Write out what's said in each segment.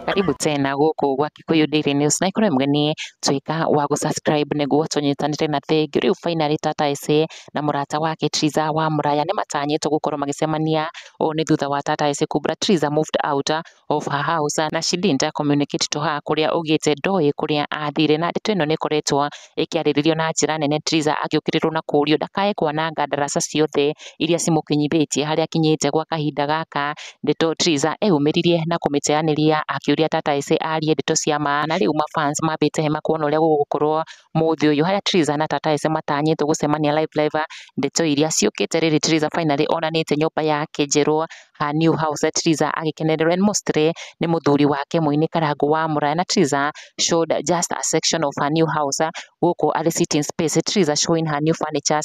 Karibu tena guku gwa Kikuyu Daily News na ikore mgeni twika wa subscribe niguo tunyitanire na thengi riu finally Tata Ese na murata wake Triza wa Muraya ni matanyitwo gukorwo magicemania o ni thutha wa Tata Ese kubra Triza moved out of her house na she didn't communicate to her kuria ugite ndoi kuria athire na ndeto ino ni koretwo ikiariririo na njira nene Triza agiukirirwo na kurio ndakae kwananga ndaraca ciothe iria cimukinyithitie haria akinyite gwa kahinda gaka ndeto Triza eumiririe na kumiteaniria akiuria Tata Ese arie ndeto cia ma na riu mafans mambite hema kuona uria gugukorwo muthi uyu haria Triza na Tata Ese matanyitwo gucemania live ndeto iria ciukite riri Triza finally onanite nyumba yake njeru her new house Triza agikenererwo mostly ni muthuri wake Muini Karangũ wa Muraya na Triza showed just a section of her new house guku ari sitting space Triza showing her new furniture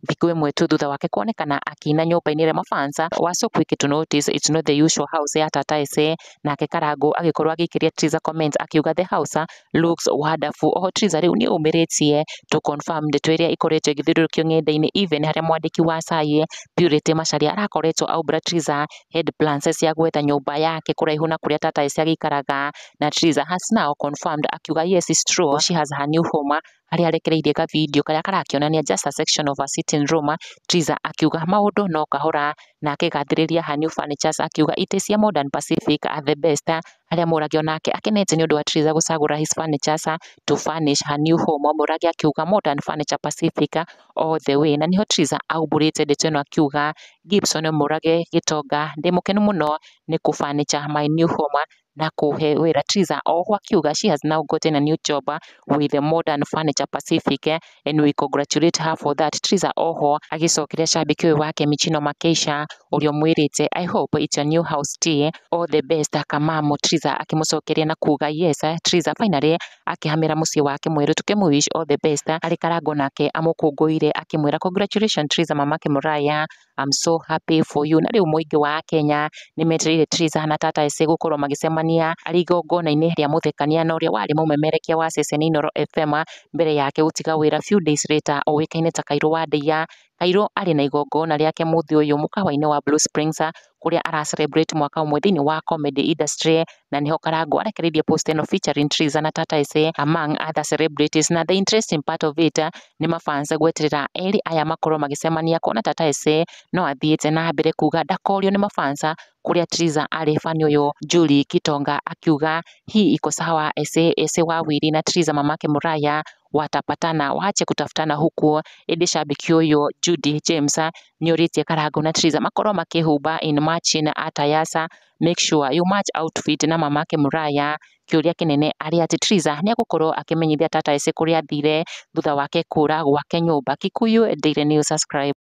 thiku imwe tu thutha wake kuonekana akina nyumba-ini ria mafansa were so quick to notice it's not the usual house ya Tata Ese nake Karangũ agikorwo agikiria Triza comment akiuga the house looks wonderful oho Triza riu ni umiritie to confirm ndeto iria ikoretwo igithirurukio ng'enda-ini even haria mwandiki wa Cai Purity Macharia arakoretwo aubra Triza head plans cia gwetha nyumba yake kuraihu na kuria Tata Ese agikaraga na Triza has now confirmed akiuga yes it's true she has her new home haria arekereirie ka video karia karakionania just a section of a sitting room Triza akiuga maundu no kahora na akigathiriria her new furniture akiuga it is a modern Pacific at the best haria Murage onake akenete ni undu wa Triza gucagura his furniture to furnish her new home Murage akiuga modern furniture Pacific all the way na niho Triza auburite ndeto ino akiuga Gibson Murage Gitonga ndi mukenu muno ni ku furniture my new home na kuhe wira Triza oho akiuga she has now gotten a new job with the modern furniture Pacific and we congratulate her for that Triza oho agicokeria shabiki wake Michino Makeisha urio mwirite I hope it's your new house tea all the best Kamamu Triza akimucokeria na kuga yes Triza finally akihamira mucii wake mweru tukimuwish all the best ari Karangũ nake amukunguire akimwira congratulations Triza mamake Muraya I'm so happy for you na riu muingi wa Kenya ni metereire Triza na Tata Ese gukorwo magicemania ari igongona-ini ria muthekania na uria wari mumemerekia wa ceceni Noro FM mbere yake gutiga wira few days later owikaine ta Kairũ wa Ndeia Kairũ ari na igongona riake muthi uyu mukawa-ini wa Blue Springs kuria ara celebrate mwaka umwe thiini wa comedy industry na niho Karangũ arekereirie post ino featuring Triza na Tata Ese among other celebrities na the interesting part of it ni mafans gweterera eri aya makorwo magicemania kuona Tata Ese no athiite na mbere kuga ndakorio ni mafansa kuria Triza ari fani uyu Julie Gitonga akiuga hii iko sawa Ese wawiri na Triza mamake Muraya watapatana waache kutafutana huku indi shabiki uyu Judy James niuritie Karangũ na Triza makorwo makihumba in matching attires make sure you match outfit na mamake Muraya kiuria kinene ari ati Triza ni agukorwo akimenyithia Tata Ese kuria athire thutha wake kura gwake nyumba Kikuyu Daily News subscribe